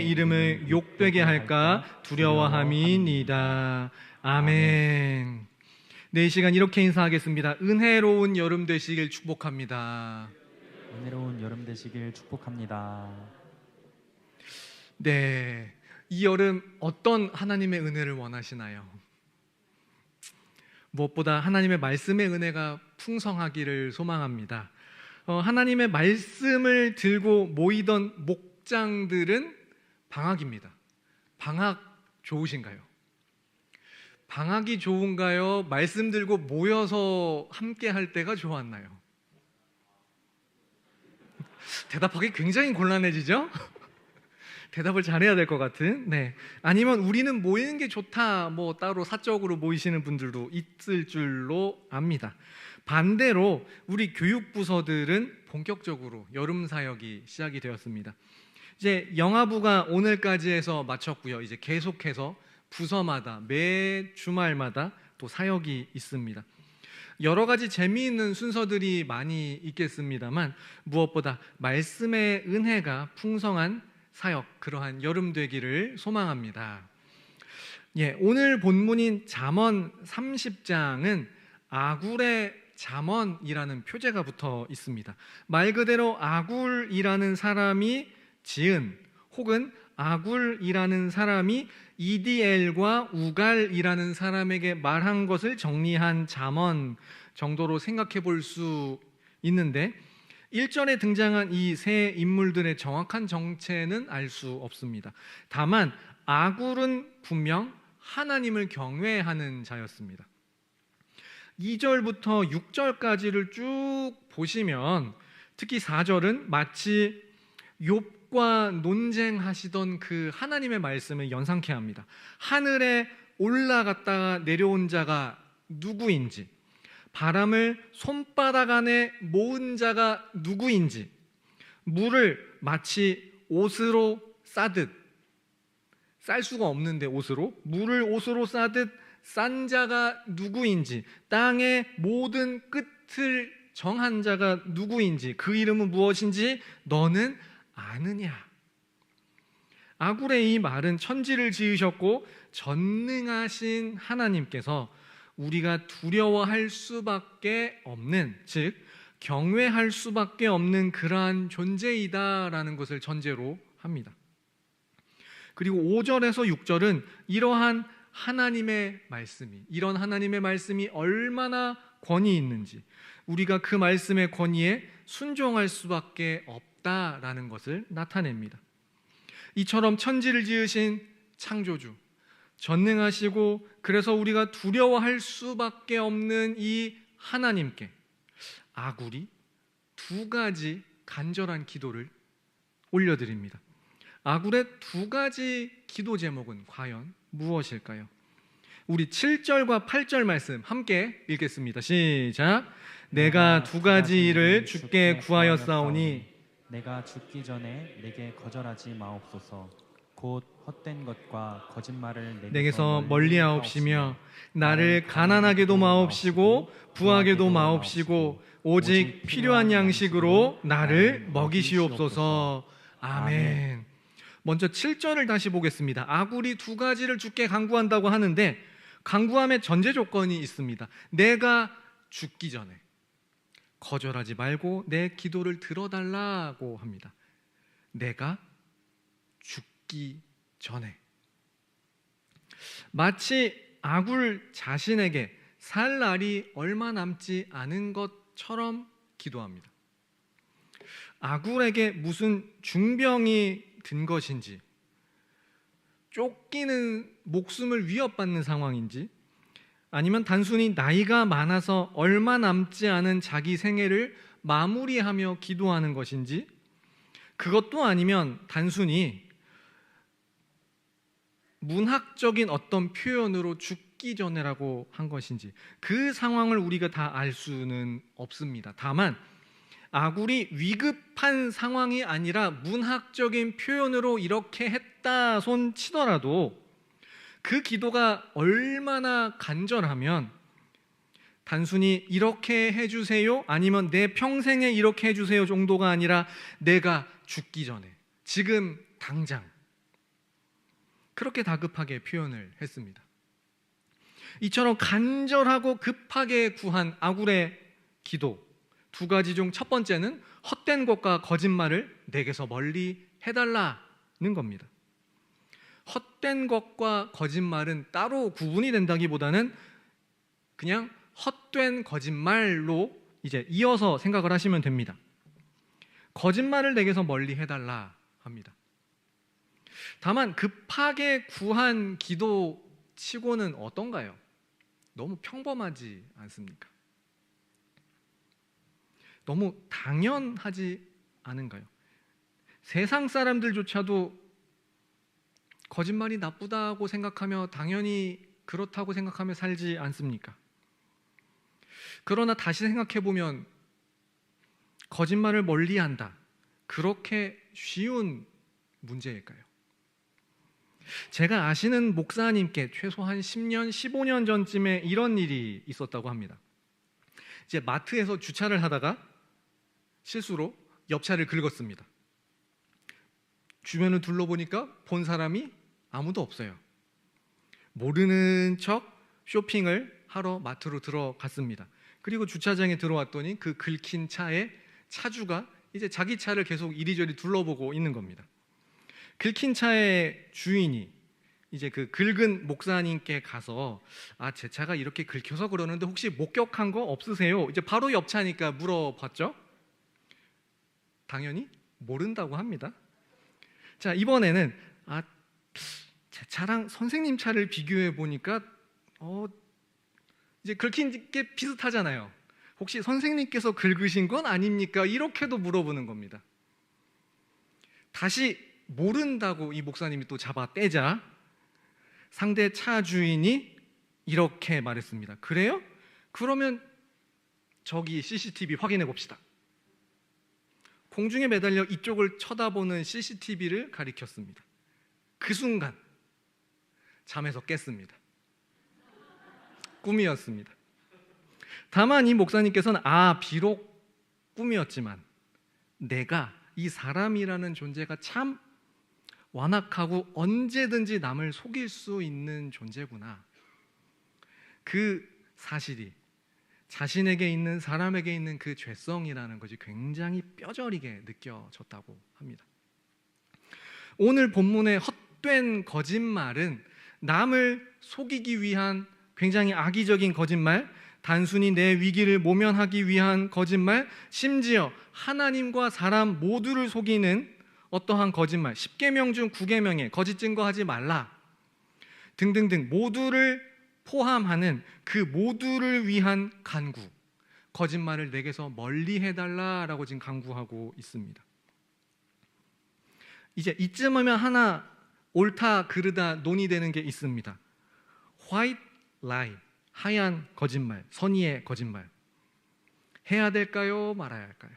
이름을 욕되게 할까 두려워함이니이다. 아멘. 네, 이 시간 이렇게 인사하겠습니다. 은혜로운 여름 되시길 축복합니다. 은혜로운 여름 되시길 축복합니다. 네, 이 여름 어떤 하나님의 은혜를 원하시나요? 무엇보다 하나님의 말씀의 은혜가 풍성하기를 소망합니다. 하나님의 말씀을 들고 모이던 목장들은 방학입니다. 방학 좋으신가요? 방학이 좋은가요? 말씀 들고 모여서 함께 할 때가 좋았나요? 대답하기 굉장히 곤란해지죠? 대답을 잘해야 될 것 같은. 네. 아니면 우리는 모이는 게 좋다, 뭐 따로 사적으로 모이시는 분들도 있을 줄로 압니다. 반대로 우리 교육부서들은 본격적으로 여름 사역이 시작이 되었습니다. 이제 영아부가 오늘까지 해서 마쳤고요. 이제 계속해서 부서마다 매 주말마다 또 사역이 있습니다. 여러 가지 재미있는 순서들이 많이 있겠습니다만 무엇보다 말씀의 은혜가 풍성한 사역, 그러한 여름 되기를 소망합니다. 오늘 본문인 잠언 30장은 아굴의 잠언이라는 표제가 붙어 있습니다. 말 그대로 아굴이라는 사람이 지은 혹은 아굴이라는 사람이 이디엘과 우갈이라는 사람에게 말한 것을 정리한 잠언 정도로 생각해 볼 수 있는데 1절에 등장한 이 세 인물들의 정확한 정체는 알 수 없습니다. 다만 아굴은 분명 하나님을 경외하는 자였습니다. 2절부터 6절까지를 쭉 보시면 특히 4절은 마치 욥과 논쟁하시던 그 하나님의 말씀을 연상케 합니다. 하늘에 올라갔다가 내려온 자가 누구인지, 바람을 손바닥 안에 모은 자가 누구인지, 물을 마치 옷으로 싸듯, 쌀 수가 없는데 옷으로, 물을 옷으로 싸듯 싼 자가 누구인지, 땅의 모든 끝을 정한 자가 누구인지, 그 이름은 무엇인지 너는 아느냐? 아굴의 이 말은 천지를 지으셨고 전능하신 하나님께서 우리가 두려워할 수밖에 없는, 즉 경외할 수밖에 없는 그러한 존재이다라는 것을 전제로 합니다. 그리고 5절에서 6절은 이러한 하나님의 말씀이, 이런 하나님의 말씀이 얼마나 권위 있는지, 우리가 그 말씀의 권위에 순종할 수밖에 없다라는 것을 나타냅니다. 이처럼 천지를 지으신 창조주, 전능하시고 그래서 우리가 두려워할 수밖에 없는 이 하나님께 아굴이 두 가지 간절한 기도를 올려드립니다. 아굴의 두 가지 기도 제목은 과연 무엇일까요? 우리 7절과 8절 말씀 함께 읽겠습니다. 시작. 내가 두 가지 일을 주께 구하였사오니 내가 죽기 전에 내게 거절하지 마옵소서. 곧 헛된 것과 거짓말을 내게서 멀리하옵시며 나를 가난하게도 마옵시고 부하게도 마옵시고 오직 필요한 양식으로 나를 먹이시옵소서. 아멘. 먼저 7절을 다시 보겠습니다. 아굴이 두 가지를 주께 간구한다고 하는데 간구함의 전제 조건이 있습니다. 내가 죽기 전에 거절하지 말고 내 기도를 들어달라고 합니다. 내가 죽기 전에. 마치 아굴 자신에게 살 날이 얼마 남지 않은 것처럼 기도합니다. 아굴에게 무슨 중병이 든 것인지, 쫓기는 목숨을 위협받는 상황인지, 아니면 단순히 나이가 많아서 얼마 남지 않은 자기 생애를 마무리하며 기도하는 것인지, 그것도 아니면 단순히 문학적인 어떤 표현으로 죽기 전에라고 한 것인지, 그 상황을 우리가 다 알 수는 없습니다. 다만 아굴이 위급한 상황이 아니라 문학적인 표현으로 이렇게 했다 손 치더라도 그 기도가 얼마나 간절하면 단순히 이렇게 해주세요 아니면 내 평생에 이렇게 해주세요 정도가 아니라 내가 죽기 전에, 지금 당장 그렇게 다급하게 표현을 했습니다. 이처럼 간절하고 급하게 구한 아굴의 기도, 두 가지 중 첫 번째는 헛된 것과 거짓말을 내게서 멀리 해달라는 겁니다. 헛된 것과 거짓말은 따로 구분이 된다기보다는 그냥 헛된 거짓말로 이제 이어서 생각을 하시면 됩니다. 거짓말을 내게서 멀리 해달라 합니다. 다만 급하게 구한 기도 치고는 어떤가요? 너무 평범하지 않습니까? 너무 당연하지 않은가요? 세상 사람들조차도 거짓말이 나쁘다고 생각하며 당연히 그렇다고 생각하며 살지 않습니까? 그러나 다시 생각해보면 거짓말을 멀리한다, 그렇게 쉬운 문제일까요? 제가 아시는 목사님께 최소한 10년, 15년 전쯤에 이런 일이 있었다고 합니다. 이제 마트에서 주차를 하다가 실수로 옆차를 긁었습니다. 주변을 둘러보니까 본 사람이 아무도 없어요. 모르는 척 쇼핑을 하러 마트로 들어갔습니다. 그리고 주차장에 들어왔더니 그 긁힌 차에 차주가 이제 자기 차를 계속 이리저리 둘러보고 있는 겁니다. 긁힌 차의 주인이 이제 그 긁은 목사님께 가서 제 차가 이렇게 긁혀서 그러는데 혹시 목격한 거 없으세요? 이제 바로 옆 차니까 물어봤죠. 당연히 모른다고 합니다. 자, 이번에는 제 차랑 선생님 차를 비교해 보니까 이제 긁힌 게 비슷하잖아요. 혹시 선생님께서 긁으신 건 아닙니까? 이렇게도 물어보는 겁니다. 다시 모른다고 이 목사님이 또 잡아떼자 상대 차 주인이 이렇게 말했습니다. 그래요? 그러면 저기 CCTV 확인해 봅시다. 공중에 매달려 이쪽을 쳐다보는 CCTV를 가리켰습니다. 그 순간 잠에서 깼습니다. 꿈이었습니다. 다만 이 목사님께서는 비록 꿈이었지만 내가 이 사람이라는 존재가 참 완악하고 언제든지 남을 속일 수 있는 존재구나, 그 사실이 자신에게 있는, 사람에게 있는 그 죄성이라는 것이 굉장히 뼈저리게 느껴졌다고 합니다. 오늘 본문의 헛된 거짓말은 남을 속이기 위한 굉장히 악의적인 거짓말, 단순히 내 위기를 모면하기 위한 거짓말, 심지어 하나님과 사람 모두를 속이는 어떠한 거짓말, 10계명 중 9계명에 거짓 증거하지 말라 등등등 모두를 포함하는 그 모두를 위한 간구, 거짓말을 내게서 멀리 해달라라고 지금 간구하고 있습니다. 이제 이쯤하면 하나 옳다 그르다 논의되는 게 있습니다. White lie, 하얀 거짓말, 선의의 거짓말, 해야 될까요? 말아야 할까요?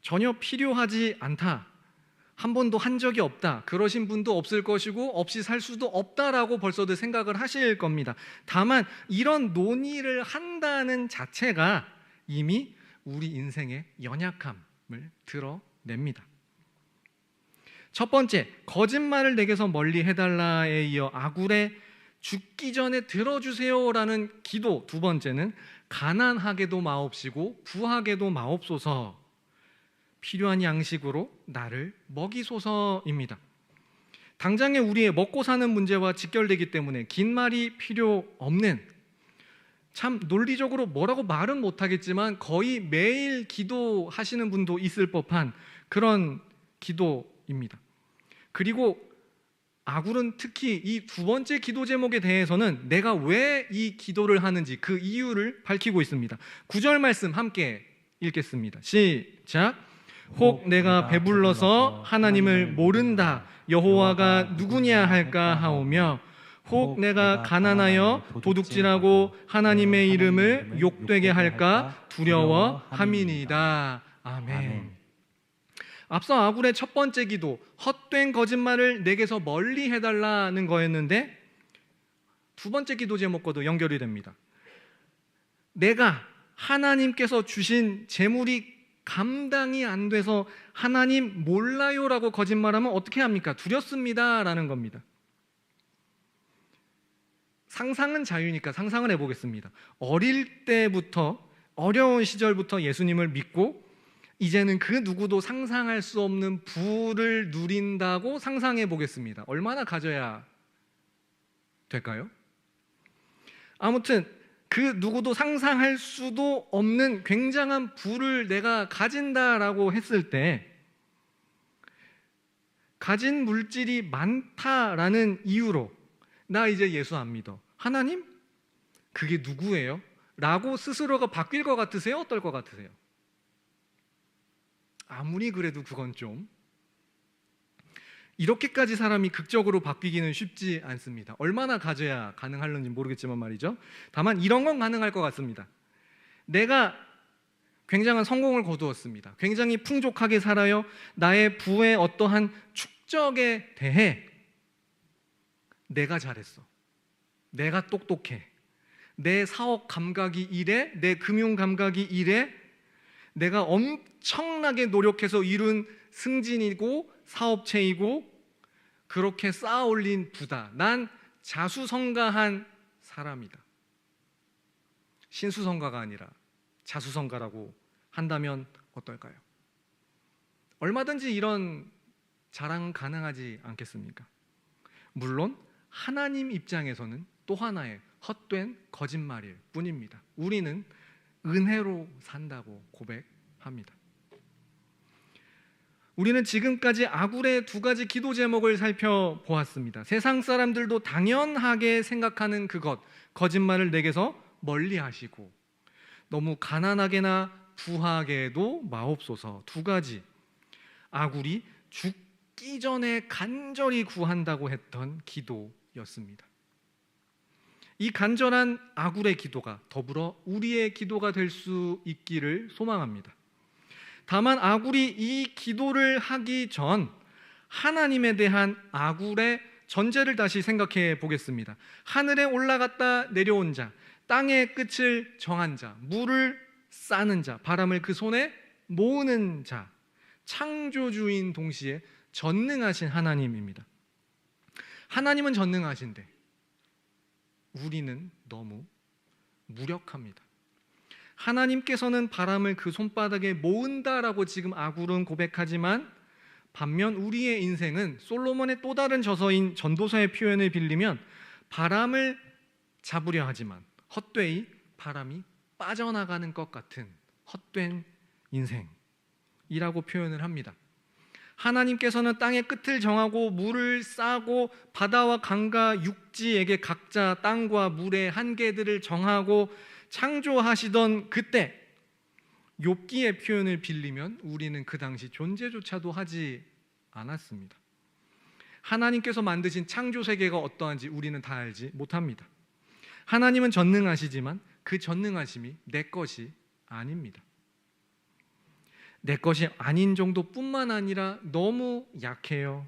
전혀 필요하지 않다, 한 번도 한 적이 없다, 그러신 분도 없을 것이고 없이 살 수도 없다라고 벌써들 생각을 하실 겁니다. 다만 이런 논의를 한다는 자체가 이미 우리 인생의 연약함을 드러냅니다. 첫 번째, 거짓말을 내게서 멀리 해달라에 이어 아굴의 죽기 전에 들어주세요라는 기도, 두 번째는 가난하게도 마옵시고 부하게도 마옵소서, 필요한 양식으로 나를 먹이소서입니다. 당장의 우리의 먹고 사는 문제와 직결되기 때문에 긴 말이 필요 없는, 참 논리적으로 뭐라고 말은 못하겠지만 거의 매일 기도하시는 분도 있을 법한 그런 기도입니다. 그리고 아굴은 특히 이 두 번째 기도 제목에 대해서는 내가 왜 이 기도를 하는지 그 이유를 밝히고 있습니다. 9절 말씀 함께 읽겠습니다. 시작. 혹 내가 배불러서 하나님을 모른다, 여호와가 누구냐 할까 하오며, 혹 내가 가난하여 도둑질하고 하나님의 이름을 욕되게 할까 두려워함이니이다. 아멘. 앞서 아굴의 첫 번째 기도, 헛된 거짓말을 내게서 멀리 해달라는 거였는데 두 번째 기도 제목과도 연결이 됩니다. 내가 하나님께서 주신 재물이 감당이 안 돼서 하나님 몰라요라고 거짓말하면 어떻게 합니까? 두렵습니다라는 겁니다. 상상은 자유니까 상상을 해보겠습니다. 어릴 때부터, 어려운 시절부터 예수님을 믿고 이제는 그 누구도 상상할 수 없는 부를 누린다고 상상해 보겠습니다. 얼마나 가져야 될까요? 아무튼 그 누구도 상상할 수도 없는 굉장한 부를 내가 가진다라고 했을 때, 가진 물질이 많다라는 이유로 나 이제 예수 안 믿어. 하나님? 그게 누구예요? 라고 스스로가 바뀔 것 같으세요? 어떨 것 같으세요? 아무리 그래도 그건 좀 이렇게까지 사람이 극적으로 바뀌기는 쉽지 않습니다. 얼마나 가져야 가능할는지 모르겠지만 말이죠. 다만 이런 건 가능할 것 같습니다. 내가 굉장한 성공을 거두었습니다. 굉장히 풍족하게 살아요. 나의 부의 어떠한 축적에 대해 내가 잘했어. 내가 똑똑해. 내 사업 감각이 이래. 내 금융 감각이 이래. 내가 엄청나게 노력해서 이룬 승진이고 사업체이고 그렇게 쌓아 올린 부다. 난 자수성가한 사람이다. 신수성가가 아니라 자수성가라고 한다면 어떨까요? 얼마든지 이런 자랑 가능하지 않겠습니까? 물론 하나님 입장에서는 또 하나의 헛된 거짓말일 뿐입니다. 우리는 은혜로 산다고 고백합니다. 우리는 지금까지 아굴의 두 가지 기도 제목을 살펴보았습니다. 세상 사람들도 당연하게 생각하는 그것, 거짓말을 내게서 멀리 하시고 너무 가난하게나 부하게도 마옵소서. 두 가지, 아굴이 죽기 전에 간절히 구한다고 했던 기도였습니다. 이 간절한 아굴의 기도가 더불어 우리의 기도가 될 수 있기를 소망합니다. 다만 아굴이 이 기도를 하기 전 하나님에 대한 아굴의 전제를 다시 생각해 보겠습니다. 하늘에 올라갔다 내려온 자, 땅의 끝을 정한 자, 물을 싸는 자, 바람을 그 손에 모으는 자, 창조주인 동시에 전능하신 하나님입니다. 하나님은 전능하신데 우리는 너무 무력합니다. 하나님께서는 바람을 그 손바닥에 모은다라고 지금 아굴은 고백하지만 반면 우리의 인생은 솔로몬의 또 다른 저서인 전도서의 표현을 빌리면 바람을 잡으려 하지만 헛되이 바람이 빠져나가는 것 같은 헛된 인생이라고 표현을 합니다. 하나님께서는 땅의 끝을 정하고 물을 싸고 바다와 강과 육지에게 각자 땅과 물의 한계들을 정하고 창조하시던 그때 욥기의 표현을 빌리면 우리는 그 당시 존재조차도 하지 않았습니다. 하나님께서 만드신 창조 세계가 어떠한지 우리는 다 알지 못합니다. 하나님은 전능하시지만 그 전능하심이 내 것이 아닙니다. 내 것이 아닌 정도뿐만 아니라 너무 약해요.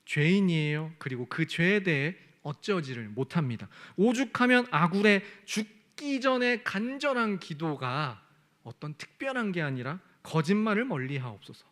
죄인이에요. 그리고 그 죄에 대해 어쩌지를 못합니다. 오죽하면 아굴의 죽기 전에 간절한 기도가 어떤 특별한 게 아니라 거짓말을 멀리하옵소서.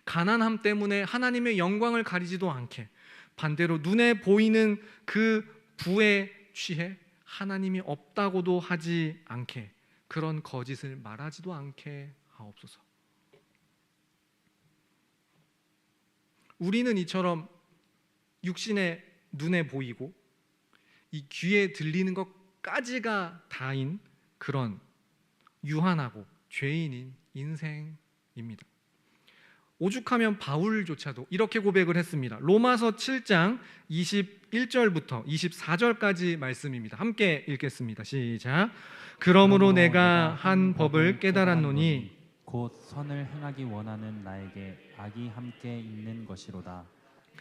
가난함 때문에 하나님의 영광을 가리지도 않게 반대로 눈에 보이는 그 부에 취해 하나님이 없다고도 하지 않게 그런 거짓을 말하지도 않게 하옵소서. 우리는 이처럼 육신의 눈에 보이고 이 귀에 들리는 것까지가 다인 그런 유한하고 죄인인 인생입니다. 오죽하면 바울조차도 이렇게 고백을 했습니다. 로마서 7장 21절부터 24절까지 말씀입니다. 함께 읽겠습니다. 시작. 그러므로 내가 한 법을 깨달았노니 곧 선을 행하기 원하는 나에게 악이 함께 있는 것이로다.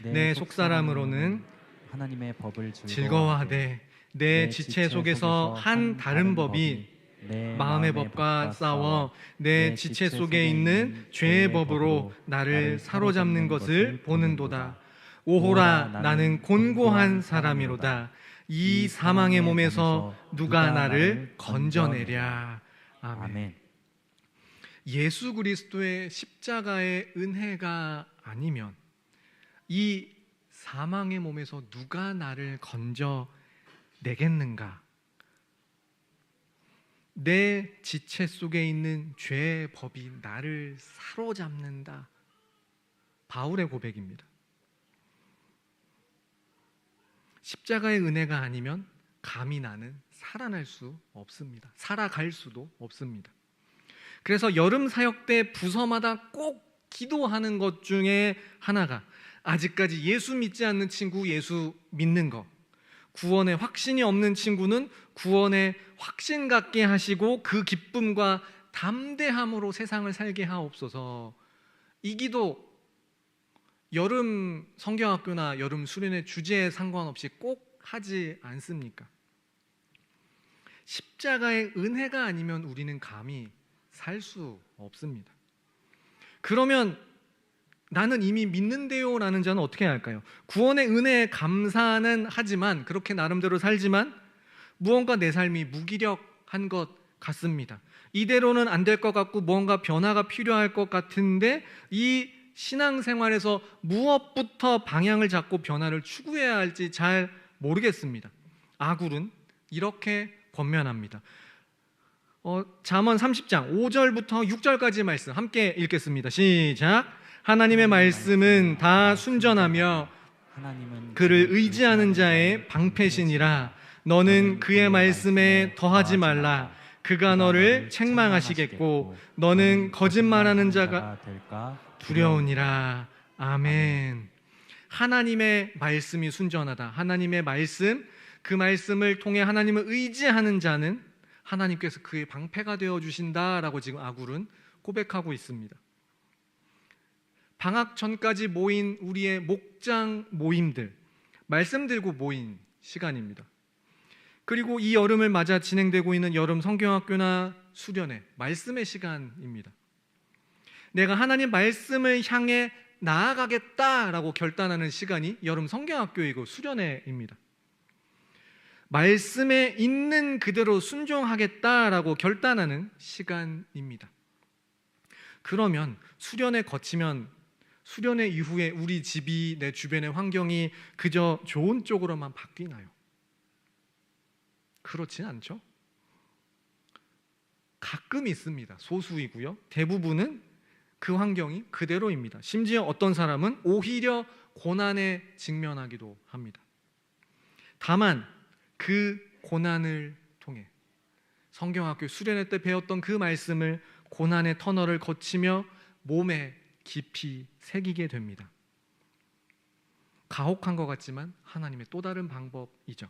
내 속사람으로는 하나님의 법을 즐거워하되 내 지체 속에서 한 다른 법이 내 마음의 법과 싸워 내 지체 속에 있는 죄의 법으로 나를 사로잡는 것을 보는도다. 오호라, 나는 곤고한 사람이로다. 이 사망의 몸에서 누가 나를 건져내랴. 아멘. 예수 그리스도의 십자가의 은혜가 아니면 이 사망의 몸에서 누가 나를 건져내겠는가? 내 지체 속에 있는 죄의 법이 나를 사로잡는다. 바울의 고백입니다. 십자가의 은혜가 아니면 감히 나는 살아날 수 없습니다. 살아갈 수도 없습니다. 그래서 여름 사역 때 부서마다 꼭 기도하는 것 중에 하나가 아직까지 예수 믿지 않는 친구 예수 믿는 것, 구원에 확신이 없는 친구는 구원에 확신 갖게 하시고 그 기쁨과 담대함으로 세상을 살게 하옵소서. 이 기도 여름 성경학교나 여름 수련회 주제에 상관없이 꼭 하지 않습니까? 십자가의 은혜가 아니면 우리는 감히 살 수 없습니다. 그러면 나는 이미 믿는데요 라는 자는 어떻게 해야 할까요? 구원의 은혜에 감사는 하지만 그렇게 나름대로 살지만 무언가 내 삶이 무기력한 것 같습니다. 이대로는 안 될 것 같고 무언가 변화가 필요할 것 같은데 이 신앙생활에서 무엇부터 방향을 잡고 변화를 추구해야 할지 잘 모르겠습니다. 아굴은 이렇게 권면합니다. 잠언 30장 5절부터 6절까지 말씀 함께 읽겠습니다. 시작. 하나님의 말씀은 다 순전하며 그를 의지하는 자의 방패시니라. 너는 그의 말씀에 더하지 말라. 그가 너를 책망하시겠고 너는 거짓말하는 자가 두려우니라. 아멘. 하나님의 말씀이 순전하다. 하나님의 말씀, 그 말씀을 통해 하나님을 의지하는 자는 하나님께서 그의 방패가 되어 주신다라고 지금 아굴은 고백하고 있습니다. 방학 전까지 모인 우리의 목장 모임들, 말씀 들고 모인 시간입니다. 그리고 이 여름을 맞아 진행되고 있는 여름 성경학교나 수련회, 말씀의 시간입니다. 내가 하나님 말씀을 향해 나아가겠다라고 결단하는 시간이 여름 성경학교이고 수련회입니다. 말씀에 있는 그대로 순종하겠다라고 결단하는 시간입니다. 그러면 수련회 거치면 수련회 이후에 우리 집이 내 주변의 환경이 그저 좋은 쪽으로만 바뀌나요? 그렇진 않죠. 가끔 있습니다. 소수이고요. 대부분은 그 환경이 그대로입니다. 심지어 어떤 사람은 오히려 고난에 직면하기도 합니다. 다만 그 고난을 통해 성경학교 수련회 때 배웠던 그 말씀을 고난의 터널을 거치며 몸에 깊이 새기게 됩니다. 가혹한 것 같지만 하나님의 또 다른 방법이죠.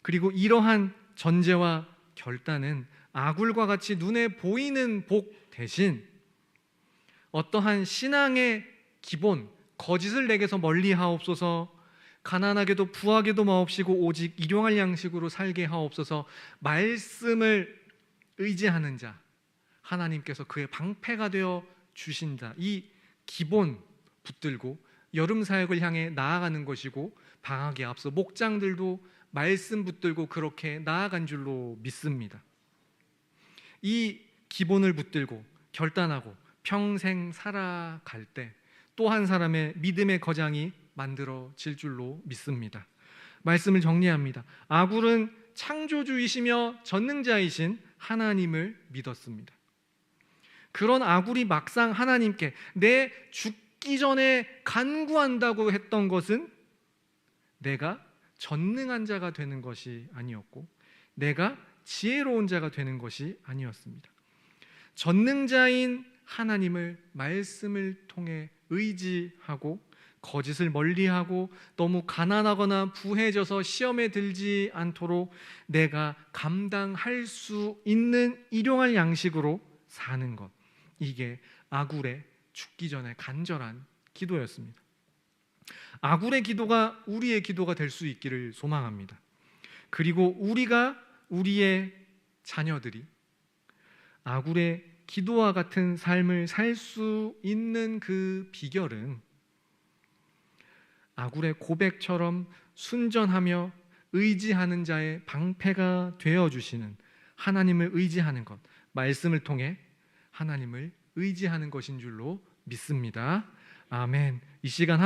그리고 이러한 전제와 결단은 아굴과 같이 눈에 보이는 복 대신 어떠한 신앙의 기본, 거짓을 내게서 멀리 하옵소서, 가난하게도 부하게도 마옵시고 오직 일용할 양식으로 살게 하옵소서, 말씀을 의지하는 자, 하나님께서 그의 방패가 되어 주신다. 이 기본 붙들고 여름 사역을 향해 나아가는 것이고 방학에 앞서 목장들도 말씀 붙들고 그렇게 나아간 줄로 믿습니다. 이 기본을 붙들고 결단하고 평생 살아갈 때 또 한 사람의 믿음의 거장이 만들어질 줄로 믿습니다. 말씀을 정리합니다. 아굴은 창조주이시며 전능자이신 하나님을 믿었습니다. 그런 아굴이 막상 하나님께 내 죽기 전에 간구한다고 했던 것은 내가 전능한 자가 되는 것이 아니었고 내가 지혜로운 자가 되는 것이 아니었습니다. 전능자인 하나님을 말씀을 통해 의지하고 거짓을 멀리하고 너무 가난하거나 부해져서 시험에 들지 않도록 내가 감당할 수 있는 일용할 양식으로 사는 것, 이게 아굴의 죽기 전에 간절한 기도였습니다. 아굴의 기도가 우리의 기도가 될 수 있기를 소망합니다. 그리고 우리의 자녀들이 아굴의 기도와 같은 삶을 살 수 있는 그 비결은 아굴의 고백처럼 순전하며 의지하는 자의 방패가 되어주시는 하나님을 의지하는 것, 말씀을 통해 하나님을 의지하는 것인 줄로 믿습니다. 아멘. 이 시간